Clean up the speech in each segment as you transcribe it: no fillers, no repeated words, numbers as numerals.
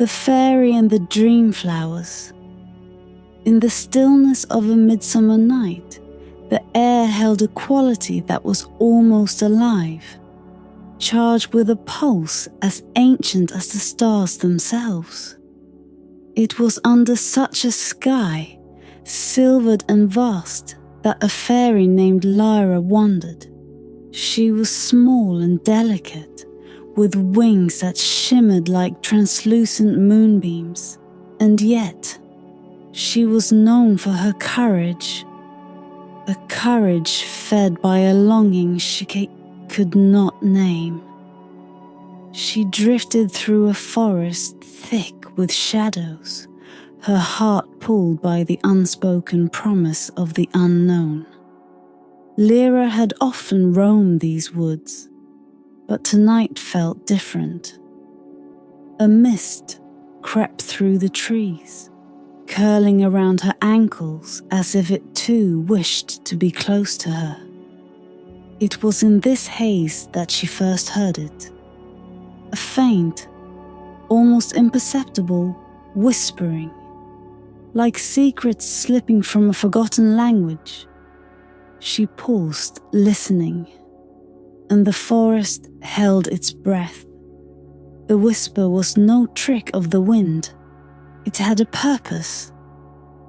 The fairy and the dream flowers. In the stillness of a midsummer night, the air held a quality that was almost alive, charged with a pulse as ancient as the stars themselves. It was under such a sky, silvered and vast, that a fairy named Lira wandered. She was small and delicate, with wings that shimmered like translucent moonbeams, and yet she was known for her courage, a courage fed by a longing she could not name. She drifted through a forest thick with shadows, her heart pulled by the unspoken promise of the unknown. Lira had often roamed these woods, but tonight felt different. A mist crept through the trees, curling around her ankles as if it too wished to be close to her. It was in this haze that she first heard it. A faint, almost imperceptible whispering, like secrets slipping from a forgotten language. She paused, listening, and the forest held its breath. The whisper was no trick of the wind. It had a purpose,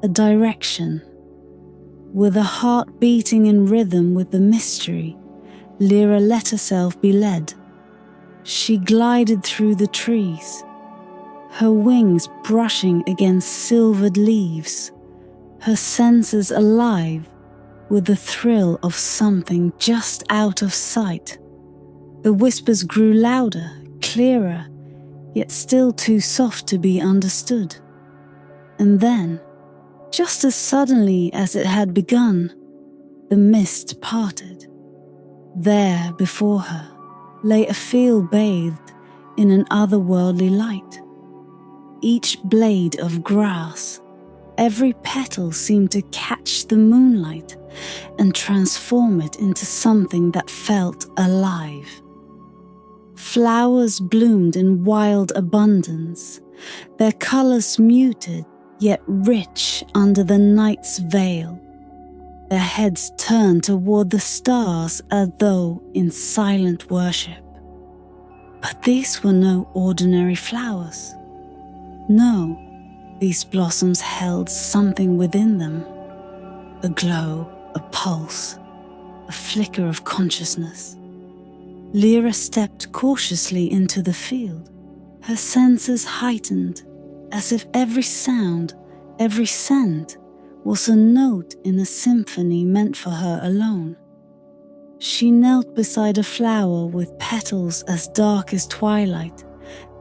a direction. With a heart beating in rhythm with the mystery, Lira let herself be led. She glided through the trees, her wings brushing against silvered leaves, her senses alive with the thrill of something just out of sight. The whispers grew louder, clearer, yet still too soft to be understood. And then, just as suddenly as it had begun, the mist parted. There, before her, lay a field bathed in an otherworldly light. Each blade of grass, every petal seemed to catch the moonlight and transform it into something that felt alive. Flowers bloomed in wild abundance, their colors muted yet rich under the night's veil. Their heads turned toward the stars as though in silent worship. But these were no ordinary flowers. No, these blossoms held something within them. A glow, a pulse, a flicker of consciousness. Lira stepped cautiously into the field, her senses heightened, as if every sound, every scent, was a note in a symphony meant for her alone. She knelt beside a flower with petals as dark as twilight,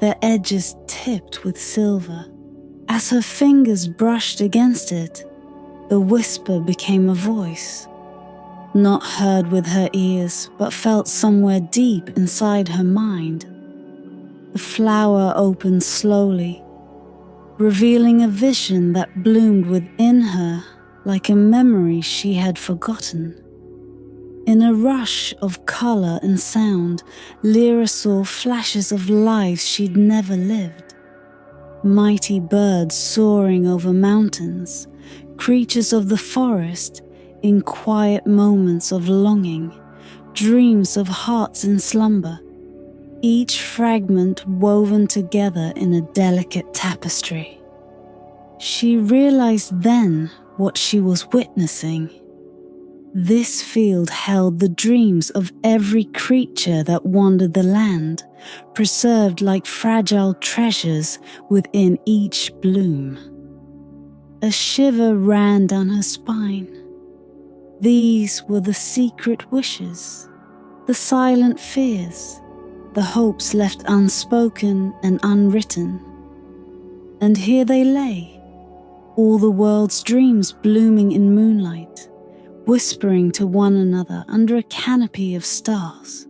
their edges tipped with silver. As her fingers brushed against it, the whisper became a voice, not heard with her ears, but felt somewhere deep inside her mind. The flower opened slowly, revealing a vision that bloomed within her like a memory she had forgotten. In a rush of color and sound, Lira saw flashes of lives she'd never lived. Mighty birds soaring over mountains, creatures of the forest in quiet moments of longing, dreams of hearts in slumber, each fragment woven together in a delicate tapestry. She realized then what she was witnessing. This field held the dreams of every creature that wandered the land, preserved like fragile treasures within each bloom. A shiver ran down her spine. These were the secret wishes, the silent fears, the hopes left unspoken and unwritten. And here they lay, all the world's dreams blooming in moonlight, whispering to one another under a canopy of stars.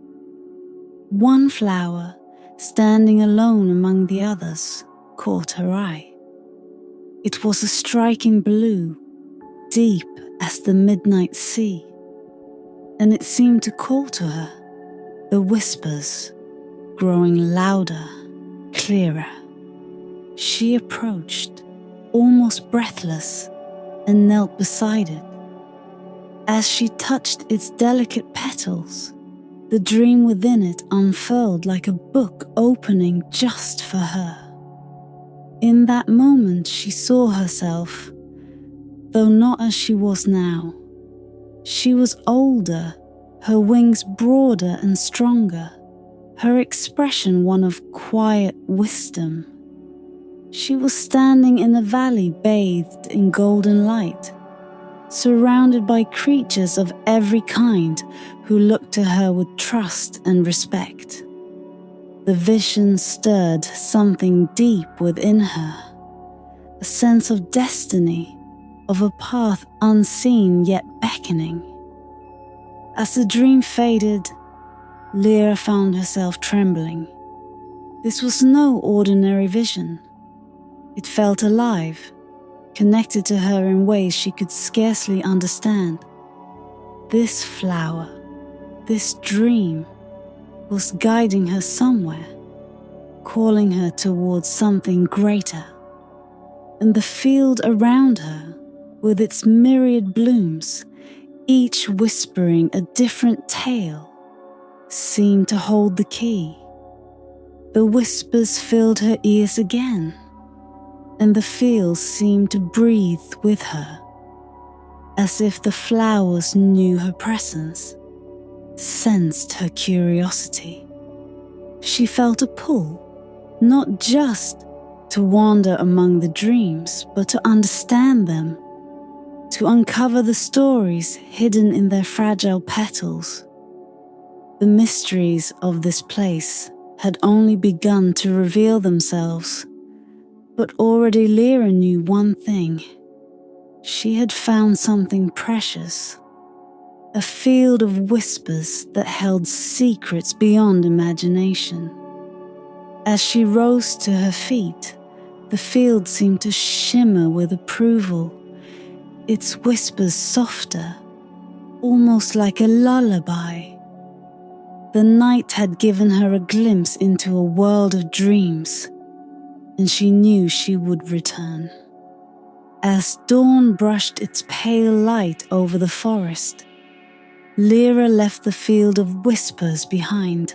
One flower, standing alone among the others, caught her eye. It was a striking blue, deep as the midnight sea, and it seemed to call to her, the whispers growing louder, clearer. She approached, almost breathless, and knelt beside it. As she touched its delicate petals, the dream within it unfurled like a book opening just for her. In that moment, she saw herself, though not as she was now. She was older, her wings broader and stronger, her expression one of quiet wisdom. She was standing in a valley bathed in golden light, surrounded by creatures of every kind who looked to her with trust and respect. The vision stirred something deep within her, a sense of destiny, of a path unseen yet beckoning. As the dream faded, Lira found herself trembling. This was no ordinary vision. It felt alive, connected to her in ways she could scarcely understand. This flower, this dream, was guiding her somewhere, calling her towards something greater. And the field around her, with its myriad blooms, each whispering a different tale, seemed to hold the key. The whispers filled her ears again, and the fields seemed to breathe with her, as if the flowers knew her presence, sensed her curiosity. She felt a pull, not just to wander among the dreams, but to understand them, to uncover the stories hidden in their fragile petals. The mysteries of this place had only begun to reveal themselves, but already Lira knew one thing. She had found something precious, a field of whispers that held secrets beyond imagination. As she rose to her feet, the field seemed to shimmer with approval, its whispers softer, almost like a lullaby. The night had given her a glimpse into a world of dreams, and she knew she would return. As dawn brushed its pale light over the forest, Lira left the field of whispers behind,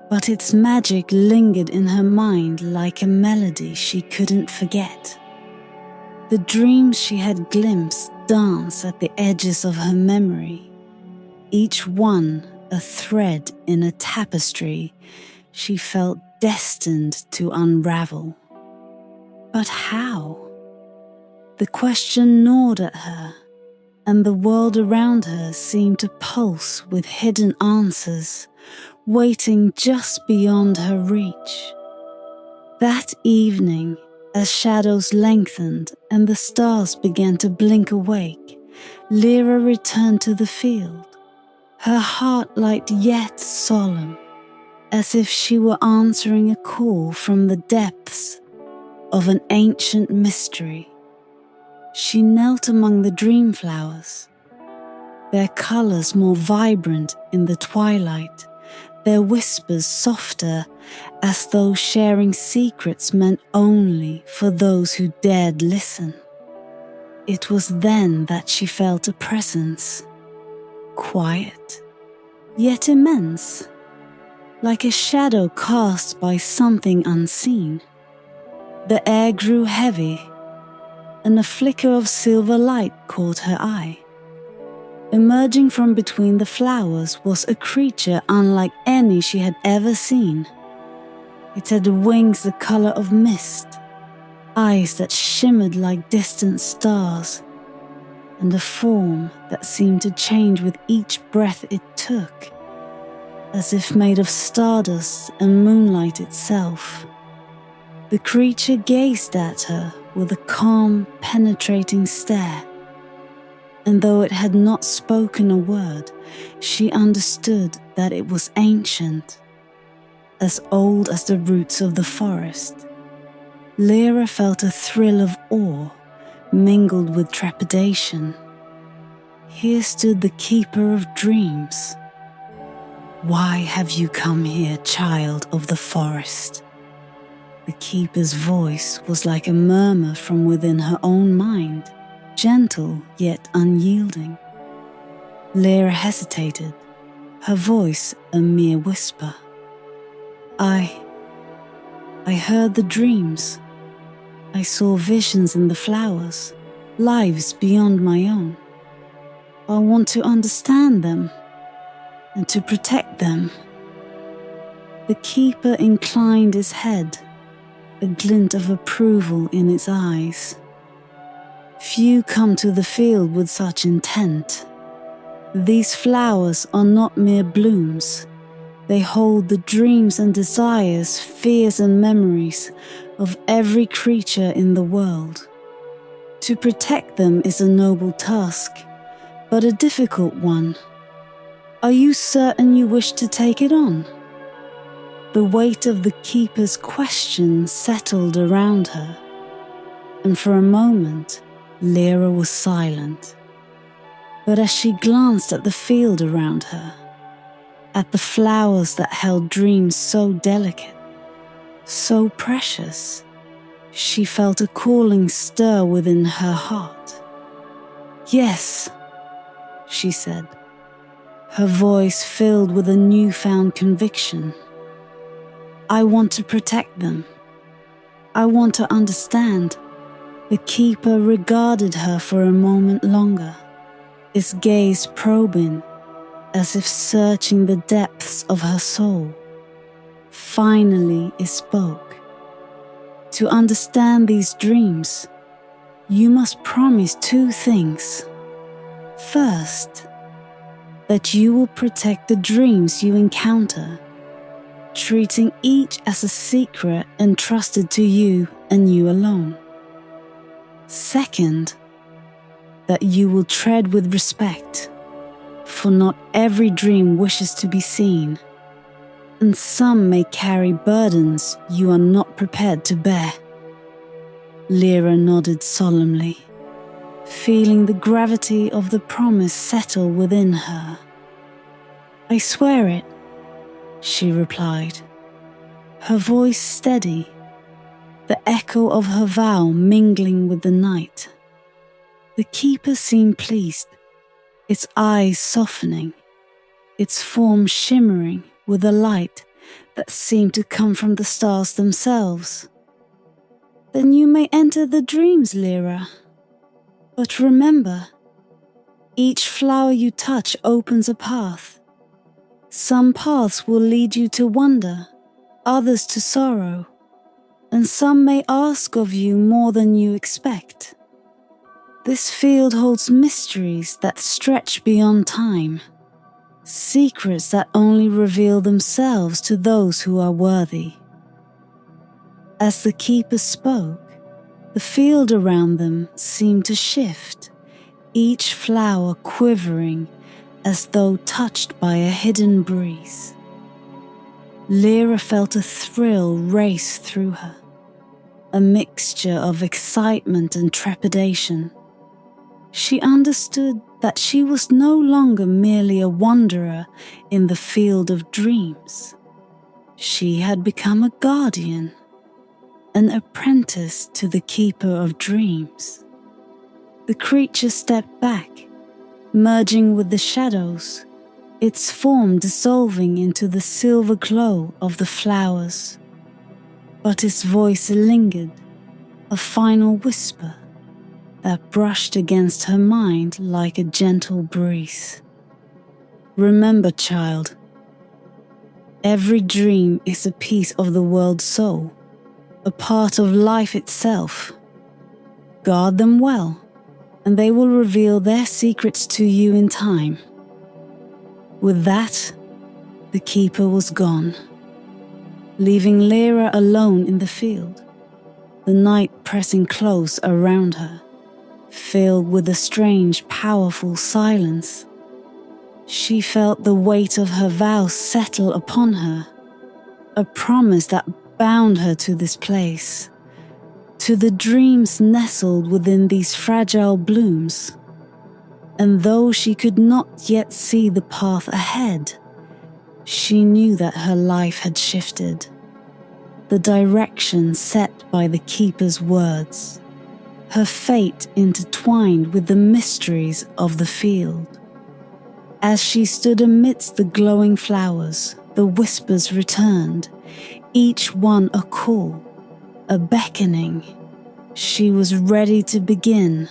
but its magic lingered in her mind like a melody she couldn't forget. The dreams she had glimpsed danced at the edges of her memory, each one a thread in a tapestry she felt destined to unravel. But how? The question gnawed at her, and the world around her seemed to pulse with hidden answers, waiting just beyond her reach. That evening, as shadows lengthened and the stars began to blink awake, Lira returned to the field, her heart light yet solemn, as if she were answering a call from the depths of an ancient mystery. She knelt among the dream flowers, their colors more vibrant in the twilight, their whispers softer, as though sharing secrets meant only for those who dared listen. It was then that she felt a presence, quiet, yet immense, like a shadow cast by something unseen. The air grew heavy, and a flicker of silver light caught her eye. Emerging from between the flowers was a creature unlike any she had ever seen. It had wings the color of mist, eyes that shimmered like distant stars, and a form that seemed to change with each breath it took, as if made of stardust and moonlight itself. The creature gazed at her with a calm, penetrating stare, and though it had not spoken a word, she understood that it was ancient, as old as the roots of the forest. Lira felt a thrill of awe mingled with trepidation. Here stood the keeper of dreams. "Why have you come here, child of the forest?" The keeper's voice was like a murmur from within her own mind, gentle yet unyielding. Lira hesitated, her voice a mere whisper. I heard the dreams. I saw visions in the flowers, lives beyond my own. I want to understand them and to protect them. The keeper inclined his head, a glint of approval in its eyes. Few come to the field with such intent. These flowers are not mere blooms. They hold the dreams and desires, fears and memories of every creature in the world. To protect them is a noble task, but a difficult one. Are you certain you wish to take it on? The weight of the keeper's question settled around her, and for a moment, Lira was silent. But as she glanced at the field around her, at the flowers that held dreams so delicate, so precious, she felt a calling stir within her heart. Yes, she said, her voice filled with a newfound conviction. I want to protect them. I want to understand. The keeper regarded her for a moment longer, his gaze probing, as if searching the depths of her soul. Finally, he spoke. To understand these dreams, you must promise two things. First, that you will protect the dreams you encounter, treating each as a secret entrusted to you and you alone. Second, that you will tread with respect, for not every dream wishes to be seen, and some may carry burdens you are not prepared to bear. Lira nodded solemnly, feeling the gravity of the promise settle within her. I swear it, she replied, her voice steady, the echo of her vow mingling with the night. The keeper seemed pleased, its eyes softening, its form shimmering with a light that seemed to come from the stars themselves. Then you may enter the dreams, Lira. But remember, each flower you touch opens a path. Some paths will lead you to wonder, others to sorrow, and some may ask of you more than you expect. This field holds mysteries that stretch beyond time, secrets that only reveal themselves to those who are worthy. As the keeper spoke, the field around them seemed to shift, each flower quivering as though touched by a hidden breeze. Lira felt a thrill race through her, a mixture of excitement and trepidation. She understood that she was no longer merely a wanderer in the field of dreams. She had become a guardian, an apprentice to the keeper of dreams. The creature stepped back, merging with the shadows, its form dissolving into the silver glow of the flowers. But its voice lingered, a final whisper that brushed against her mind like a gentle breeze. Remember, child, every dream is a piece of the world's soul, a part of life itself. Guard them well, and they will reveal their secrets to you in time. With that, the keeper was gone, leaving Lira alone in the field, the night pressing close around her, filled with a strange, powerful silence. She felt the weight of her vow settle upon her, a promise that bound her to this place, to the dreams nestled within these fragile blooms. And though she could not yet see the path ahead, she knew that her life had shifted. the direction set by the keeper's words, her fate intertwined with the mysteries of the field. As she stood amidst the glowing flowers, the whispers returned, each one a call, a beckoning. She was ready to begin,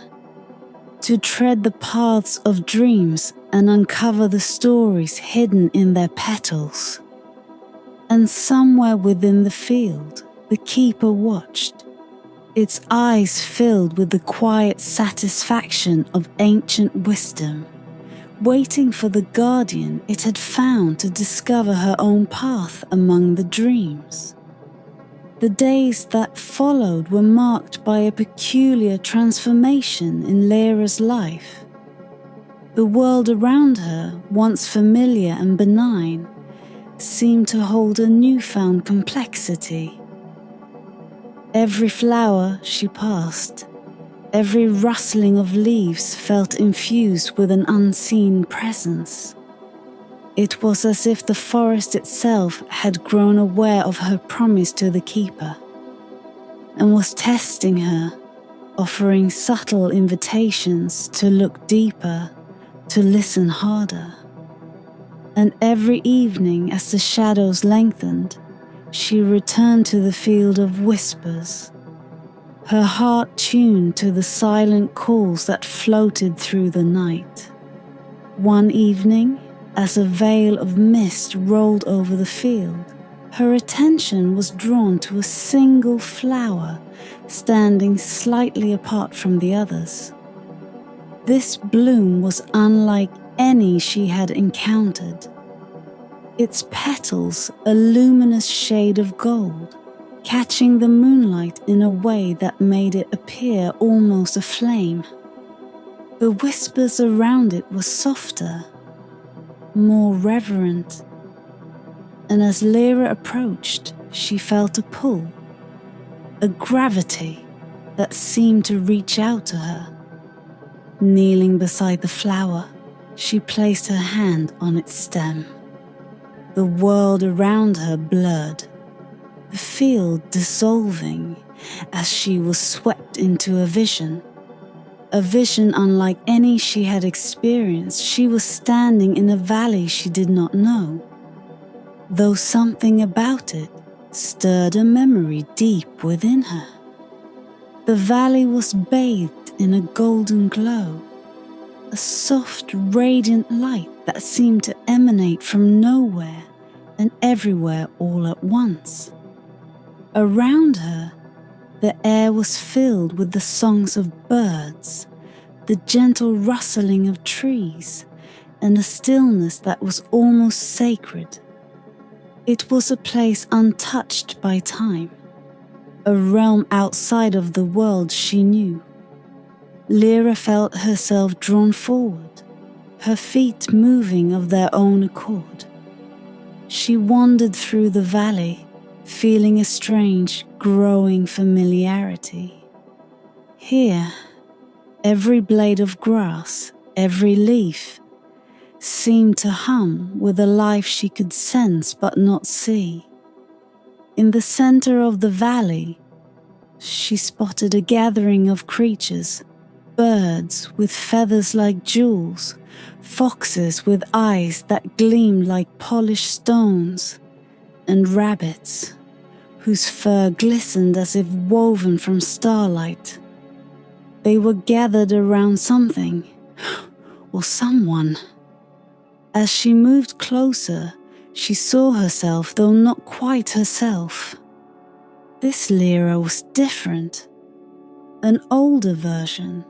to tread the paths of dreams and uncover the stories hidden in their petals. And somewhere within the field, the keeper watched, its eyes filled with the quiet satisfaction of ancient wisdom, waiting for the guardian it had found to discover her own path among the dreams. The days that followed were marked by a peculiar transformation in Lira's life. The world around her, once familiar and benign, seemed to hold a newfound complexity. Every flower she passed, every rustling of leaves felt infused with an unseen presence. It was as if the forest itself had grown aware of her promise to the keeper and was testing her, offering subtle invitations to look deeper, to listen harder. And every evening, as the shadows lengthened, she returned to the field of whispers, her heart tuned to the silent calls that floated through the night. One evening, as a veil of mist rolled over the field, her attention was drawn to a single flower standing slightly apart from the others. This bloom was unlike any she had encountered. Its petals a luminous shade of gold, catching the moonlight in a way that made it appear almost aflame. The whispers around it were softer, more reverent, and as Lira approached, she felt a pull, a gravity that seemed to reach out to her. Kneeling beside the flower, she placed her hand on its stem. The world around her blurred, the field dissolving as she was swept into a vision unlike any she had experienced. She was standing in a valley she did not know, though something about it stirred a memory deep within her. The valley was bathed in a golden glow, a soft, radiant light that seemed to emanate from nowhere and everywhere all at once. Around her, the air was filled with the songs of birds, the gentle rustling of trees, and a stillness that was almost sacred. It was a place untouched by time, a realm outside of the world she knew. Lira felt herself drawn forward, her feet moving of their own accord. She wandered through the valley, feeling a strange, growing familiarity. Here, every blade of grass, every leaf, seemed to hum with a life she could sense but not see. In the center of the valley, she spotted a gathering of creatures, birds with feathers like jewels, foxes with eyes that gleamed like polished stones, and rabbits whose fur glistened as if woven from starlight. They were gathered around something, or someone. As she moved closer, she saw herself, though not quite herself. This Lira was different, an older version,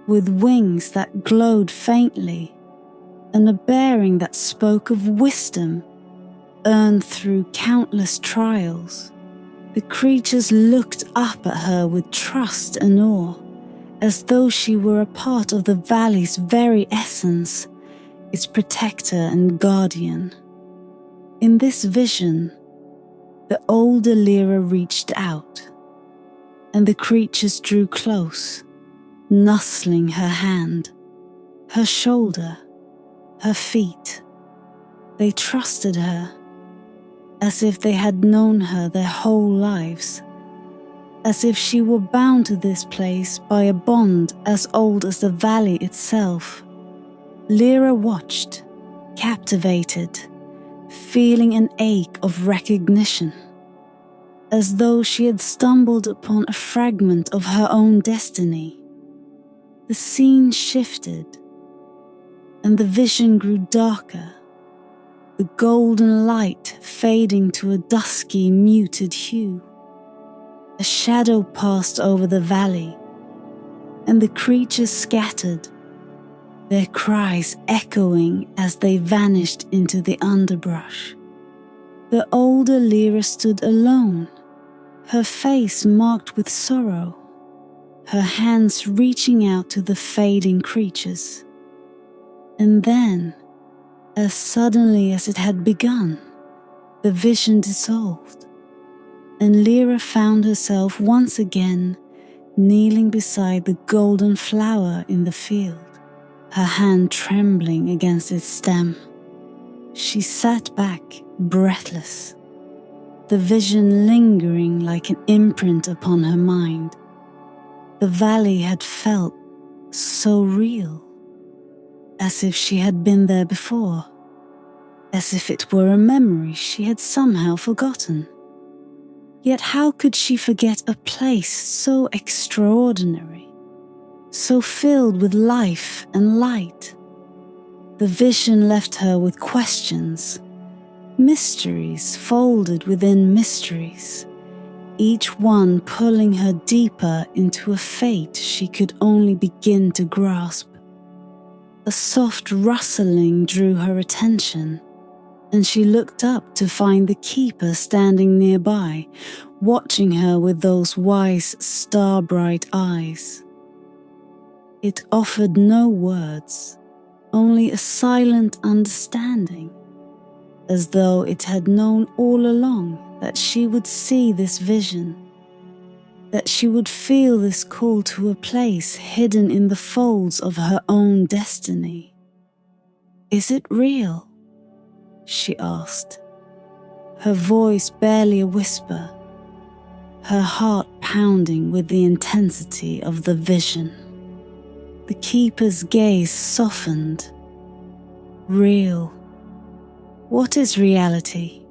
with wings that glowed faintly, and a bearing that spoke of wisdom earned through countless trials. The creatures looked up at her with trust and awe, as though she were a part of the valley's very essence, its protector and guardian. In this vision, the older Lira reached out, and the creatures drew close, nuzzling her hand, her shoulder, her feet. They trusted her, as if they had known her their whole lives, as if she were bound to this place by a bond as old as the valley itself. Lira watched, captivated, feeling an ache of recognition, as though she had stumbled upon a fragment of her own destiny. The scene shifted, and the vision grew darker, the golden light fading to a dusky, muted hue. A shadow passed over the valley, and the creatures scattered, their cries echoing as they vanished into the underbrush. The older Lira stood alone, her face marked with sorrow, her hands reaching out to the fading creatures. And then, as suddenly as it had begun, the vision dissolved, and Lira found herself once again kneeling beside the golden flower in the field, her hand trembling against its stem. She sat back, breathless, the vision lingering like an imprint upon her mind. The valley had felt so real, as if she had been there before, as if it were a memory she had somehow forgotten. Yet how could she forget a place so extraordinary, so filled with life and light? The vision left her with questions, mysteries folded within mysteries, each one pulling her deeper into a fate she could only begin to grasp. A soft rustling drew her attention, and she looked up to find the keeper standing nearby, watching her with those wise, star-bright eyes. It offered no words, only a silent understanding, as though it had known all along that she would see this vision, that she would feel this call to a place hidden in the folds of her own destiny. "Is it real?" she asked, her voice barely a whisper, her heart pounding with the intensity of the vision. The keeper's gaze softened. Real. What is reality?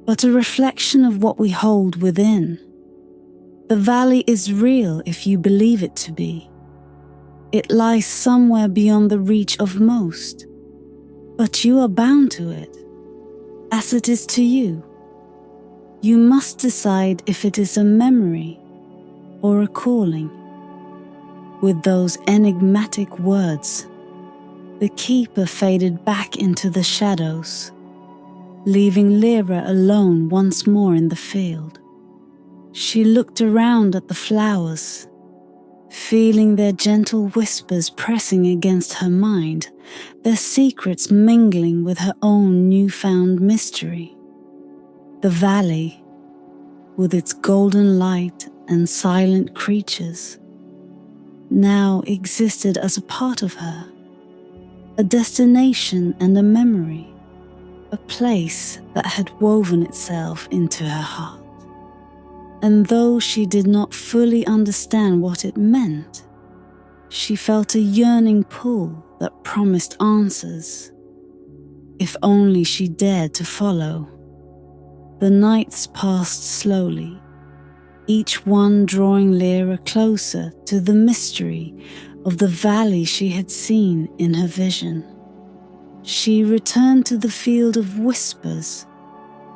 But a reflection of what we hold within. The valley is real if you believe it to be. It lies somewhere beyond the reach of most, but you are bound to it, as it is to you. You must decide if it is a memory or a calling. With those enigmatic words, the keeper faded back into the shadows, leaving Lira alone once more in the field. She looked around at the flowers, feeling their gentle whispers pressing against her mind, their secrets mingling with her own newfound mystery. The valley, with its golden light and silent creatures, now existed as a part of her, a destination and a memory, a place that had woven itself into her heart. And though she did not fully understand what it meant, she felt a yearning pull that promised answers, if only she dared to follow. The nights passed slowly, each one drawing Lira closer to the mystery of the valley she had seen in her vision. She returned to the field of whispers,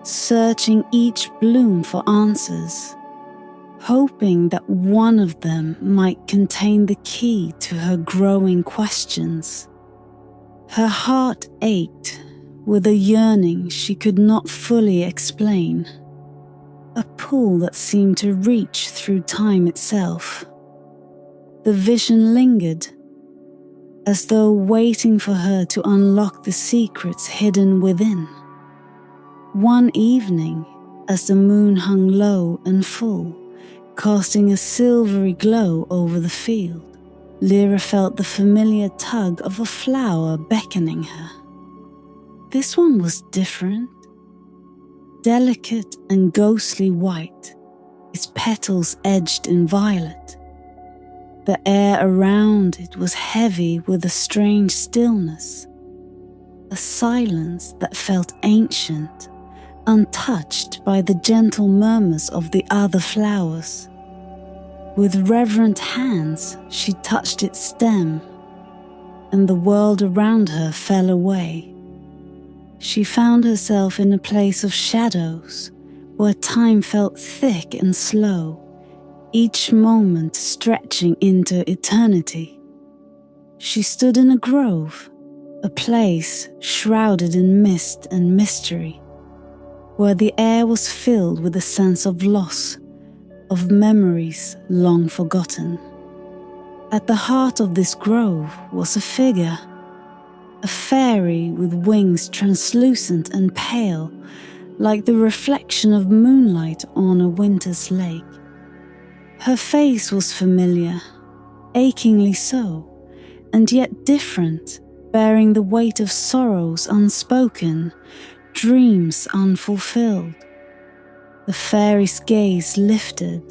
searching each bloom for answers, hoping that one of them might contain the key to her growing questions. Her heart ached with a yearning she could not fully explain, a pull that seemed to reach through time itself. The vision lingered, as though waiting for her to unlock the secrets hidden within. One evening, as the moon hung low and full, casting a silvery glow over the field, Lira felt the familiar tug of a flower beckoning her. This one was different. delicate and ghostly white, its petals edged in violet. The air around it was heavy with a strange stillness, a silence that felt ancient, untouched by the gentle murmurs of the other flowers. With reverent hands, she touched its stem, and the world around her fell away. She found herself in a place of shadows, where time felt thick and slow, each moment stretching into eternity. She stood in a grove, a place shrouded in mist and mystery, where the air was filled with a sense of loss, of memories long forgotten. At the heart of this grove was a figure, a fairy with wings translucent and pale, like the reflection of moonlight on a winter's lake. Her face was familiar, achingly so, and yet different, bearing the weight of sorrows unspoken, dreams unfulfilled. The fairy's gaze lifted,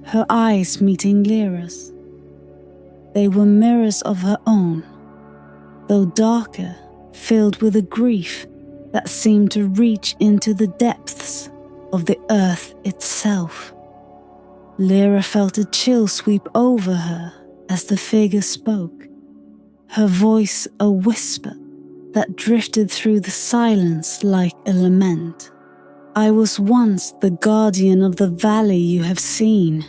her eyes meeting Lira's. They were mirrors of her own, though darker, filled with a grief that seemed to reach into the depths of the earth itself. Lira felt a chill sweep over her as the figure spoke, her voice a whisper that drifted through the silence like a lament. "I was once the guardian of the valley you have seen,"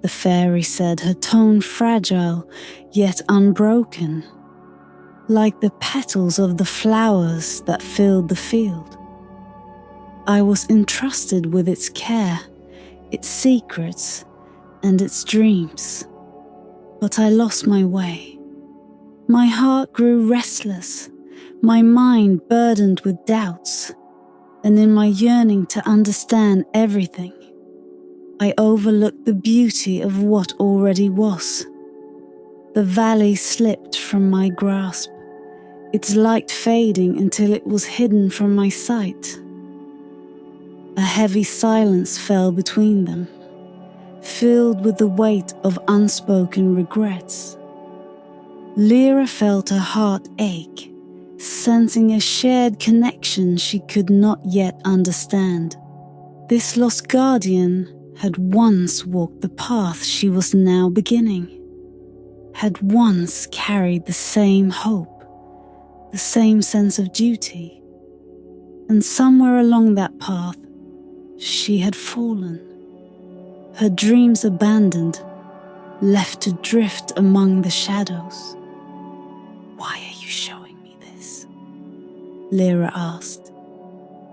the fairy said, her tone fragile yet unbroken, like the petals of the flowers that filled the field. "I was entrusted with its care, its secrets, and its dreams. But I lost my way. My heart grew restless, my mind burdened with doubts, and in my yearning to understand everything, I overlooked the beauty of what already was. The valley slipped from my grasp, its light fading until it was hidden from my sight." A heavy silence fell between them, filled with the weight of unspoken regrets. Lira felt her heart ache, sensing a shared connection she could not yet understand. This lost guardian had once walked the path she was now beginning, had once carried the same hope, the same sense of duty, and somewhere along that path, she had fallen, her dreams abandoned, left to drift among the shadows. "Why are you showing me this?" Lira asked,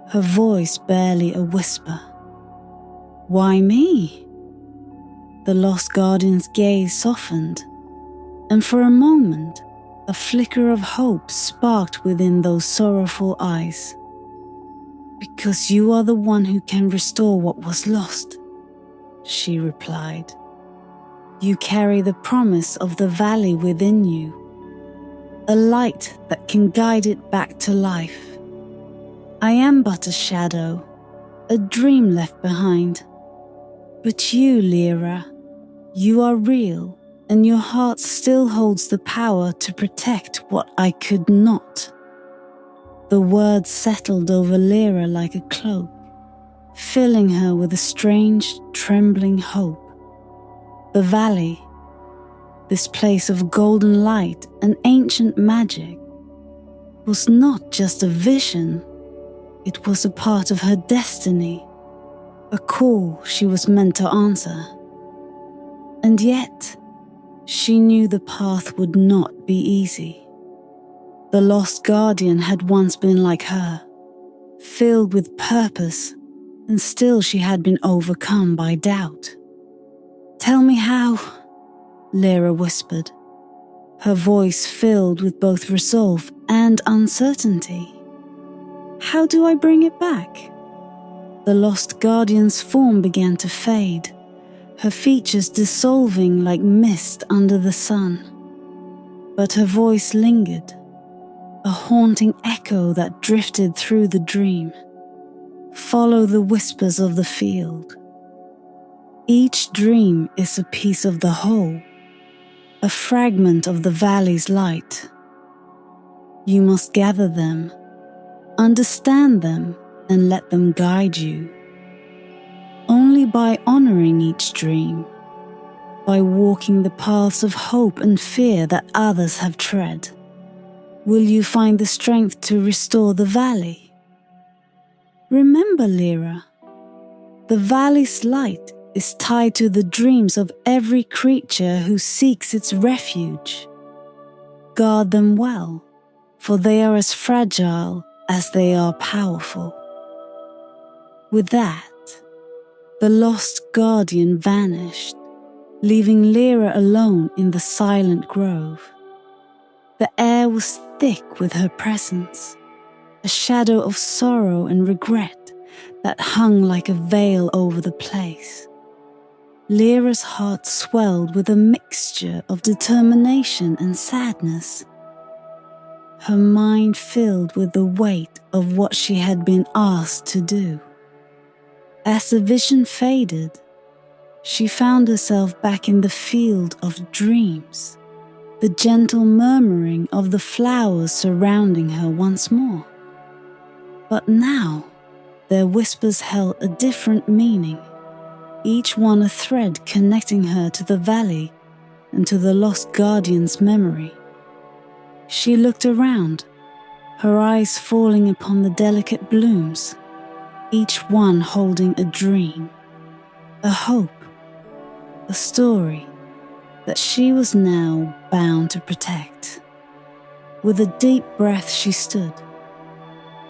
her voice barely a whisper. "Why me?" The lost guardian's gaze softened, and for a moment, a flicker of hope sparked within those sorrowful eyes. "Because you are the one who can restore what was lost," she replied. "You carry the promise of the valley within you, a light that can guide it back to life. I am but a shadow, a dream left behind. But you, Lira, you are real, and your heart still holds the power to protect what I could not." The words settled over Lira like a cloak, filling her with a strange, trembling hope. The valley, this place of golden light and ancient magic, was not just a vision, it was a part of her destiny, a call she was meant to answer. And yet, she knew the path would not be easy. The lost guardian had once been like her, filled with purpose, and still she had been overcome by doubt. "Tell me how," Lira whispered, her voice filled with both resolve and uncertainty. "How do I bring it back?" The lost guardian's form began to fade, her features dissolving like mist under the sun. But her voice lingered, a haunting echo that drifted through the dream. Follow the whispers of the field. Each dream is a piece of the whole, a fragment of the valley's light. You must gather them, understand them, and let them guide you. Only by honoring each dream, by walking the paths of hope and fear that others have tread, will you find the strength to restore the valley. Remember, Lira, the valley's light is tied to the dreams of every creature who seeks its refuge. Guard them well, for they are as fragile as they are powerful. With that, the lost guardian vanished, leaving Lira alone in the silent grove. The air was thick with her presence, a shadow of sorrow and regret that hung like a veil over the place. Lyra's heart swelled with a mixture of determination and sadness, her mind filled with the weight of what she had been asked to do. As the vision faded, she found herself back in the field of dreams, the gentle murmuring of the flowers surrounding her once more. But now, their whispers held a different meaning, each one a thread connecting her to the valley and to the lost guardian's memory. She looked around, her eyes falling upon the delicate blooms, each one holding a dream, a hope, a story that she was now bound to protect. With a deep breath she stood,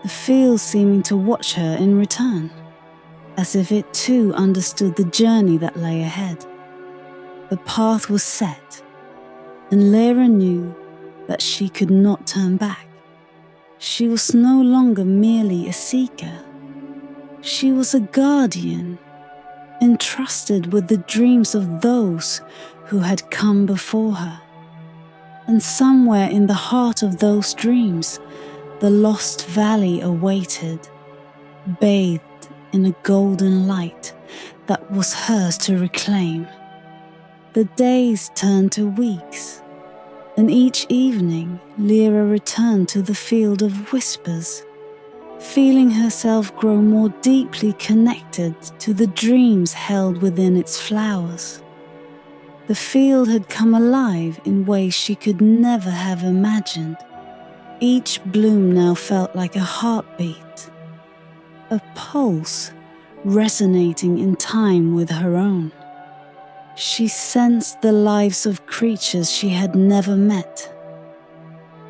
the field seeming to watch her in return, as if it too understood the journey that lay ahead. The path was set, and Lira knew that she could not turn back. She was no longer merely a seeker. She was a guardian, entrusted with the dreams of those who had come before her. And somewhere in the heart of those dreams, the lost valley awaited, bathed in a golden light that was hers to reclaim. The days turned to weeks, and each evening Lira returned to the field of whispers, feeling herself grow more deeply connected to the dreams held within its flowers. The field had come alive in ways she could never have imagined. Each bloom now felt like a heartbeat, a pulse resonating in time with her own. She sensed the lives of creatures she had never met,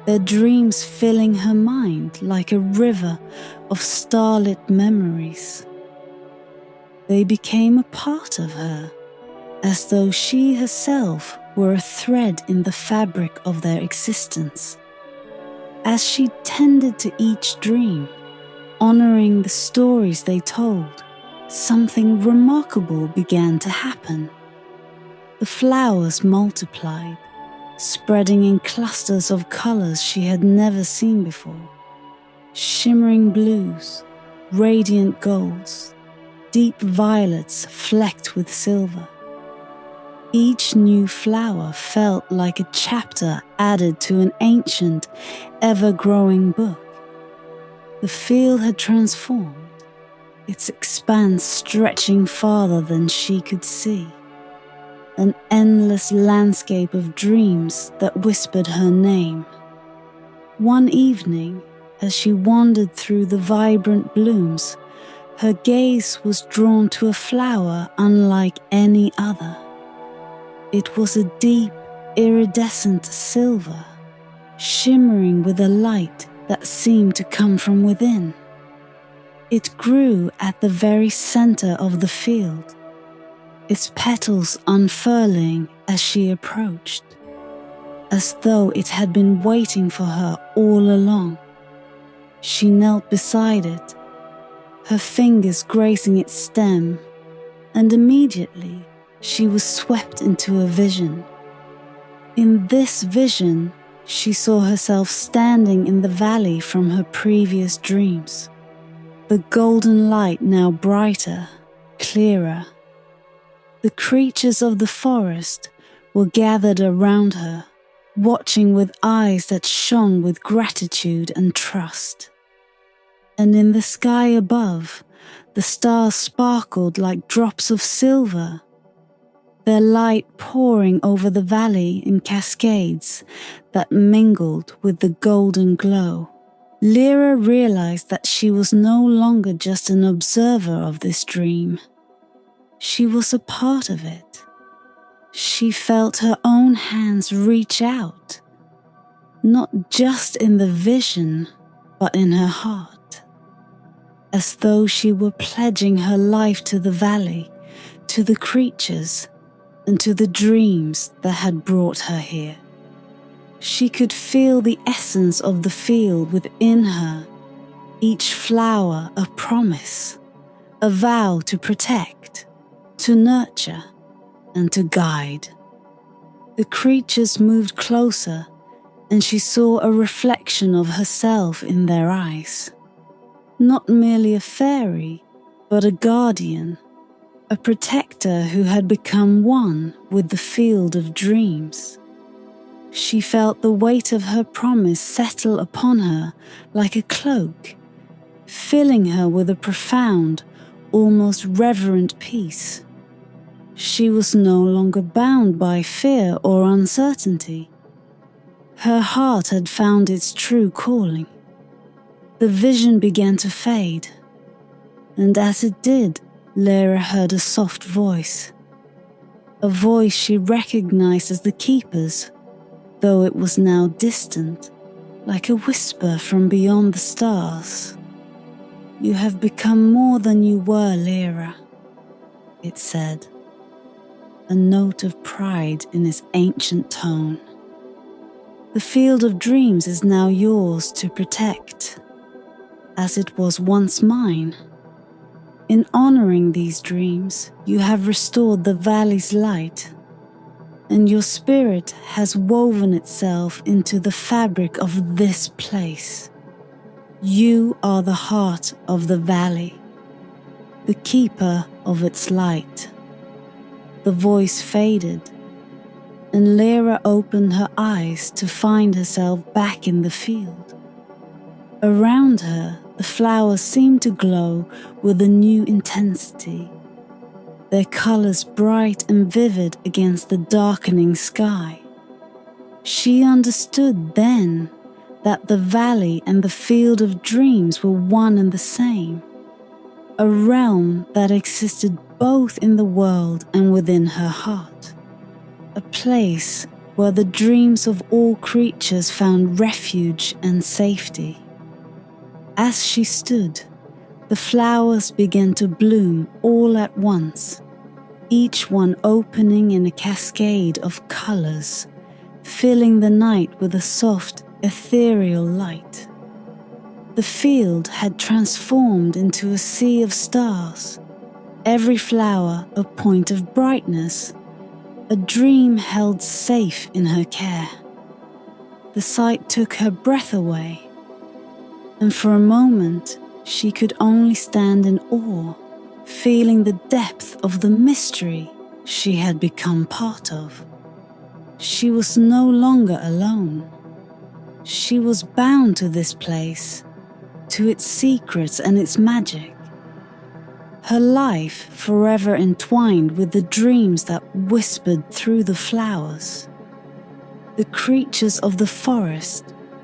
their dreams filling her mind like a river of starlit memories. They became a part of her, as though she herself were a thread in the fabric of their existence. As she tended to each dream, honoring the stories they told, something remarkable began to happen. The flowers multiplied, spreading in clusters of colors she had never seen before. Shimmering blues, radiant golds, deep violets flecked with silver. Each new flower felt like a chapter added to an ancient, ever-growing book. The field had transformed, its expanse stretching farther than she could see. An endless landscape of dreams that whispered her name. One evening, as she wandered through the vibrant blooms, her gaze was drawn to a flower unlike any other. It was a deep, iridescent silver, shimmering with a light that seemed to come from within. It grew at the very center of the field, its petals unfurling as she approached, as though it had been waiting for her all along. She knelt beside it, her fingers gracing its stem, and immediately she was swept into a vision. In this vision, she saw herself standing in the valley from her previous dreams. the golden light now brighter, clearer. The creatures of the forest were gathered around her, watching with eyes that shone with gratitude and trust. And in the sky above, the stars sparkled like drops of silver, their light pouring over the valley in cascades that mingled with the golden glow. Lira realized that she was no longer just an observer of this dream. She was a part of it. She felt her own hands reach out, not just in the vision, but in her heart, as though she were pledging her life to the valley, to the creatures, and to the dreams that had brought her here. She could feel the essence of the field within her, each flower a promise, a vow to protect, to nurture, and to guide. The creatures moved closer, and she saw a reflection of herself in their eyes. Not merely a fairy, but a guardian, a protector who had become one with the field of dreams. She felt the weight of her promise settle upon her like a cloak, filling her with a profound, almost reverent peace. She was no longer bound by fear or uncertainty. Her heart had found its true calling. The vision began to fade, and as it did, Lira heard a soft voice, a voice she recognized as the keeper's, though it was now distant, like a whisper from beyond the stars. "You have become more than you were, Lira," it said, a note of pride in its ancient tone. "The field of dreams is now yours to protect, as it was once mine. In honoring these dreams, you have restored the valley's light, and your spirit has woven itself into the fabric of this place. You are the heart of the valley, the keeper of its light." The voice faded, and Lira opened her eyes to find herself back in the field. Around her, the flowers seemed to glow with a new intensity, their colors bright and vivid against the darkening sky. She understood then that the valley and the field of dreams were one and the same, a realm that existed both in the world and within her heart, a place where the dreams of all creatures found refuge and safety. As she stood, the flowers began to bloom all at once, each one opening in a cascade of colors, filling the night with a soft, ethereal light. The field had transformed into a sea of stars, every flower a point of brightness, a dream held safe in her care. The sight took her breath away, and for a moment she could only stand in awe, feeling the depth of the mystery she had become part of. She was no longer alone. She was bound to this place, to its secrets and its magic. Her life forever entwined with the dreams that whispered through the flowers. The creatures of the forest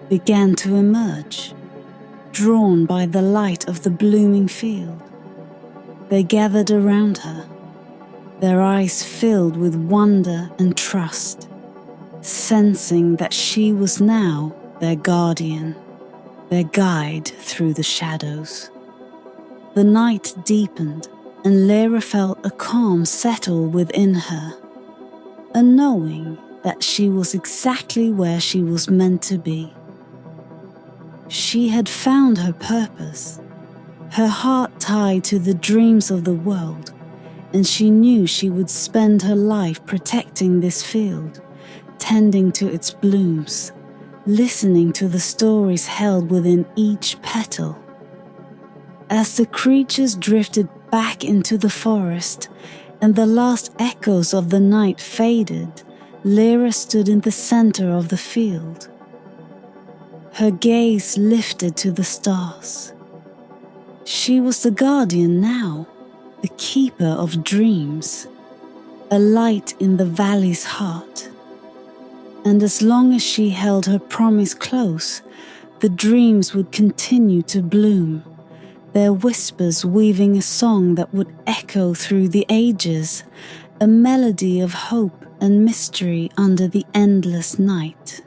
began to emerge, drawn by the light of the blooming field. They gathered around her, their eyes filled with wonder and trust, sensing that she was now their guardian, their guide through the shadows. The night deepened, and Lira felt a calm settle within her, a knowing that she was exactly where she was meant to be. She had found her purpose, her heart tied to the dreams of the world, and she knew she would spend her life protecting this field, tending to its blooms, listening to the stories held within each petal. As the creatures drifted back into the forest and the last echoes of the night faded, Lira stood in the center of the field. Her gaze lifted to the stars. She was the guardian now, the keeper of dreams, a light in the valley's heart. And as long as she held her promise close, the dreams would continue to bloom, their whispers weaving a song that would echo through the ages, a melody of hope and mystery under the endless night.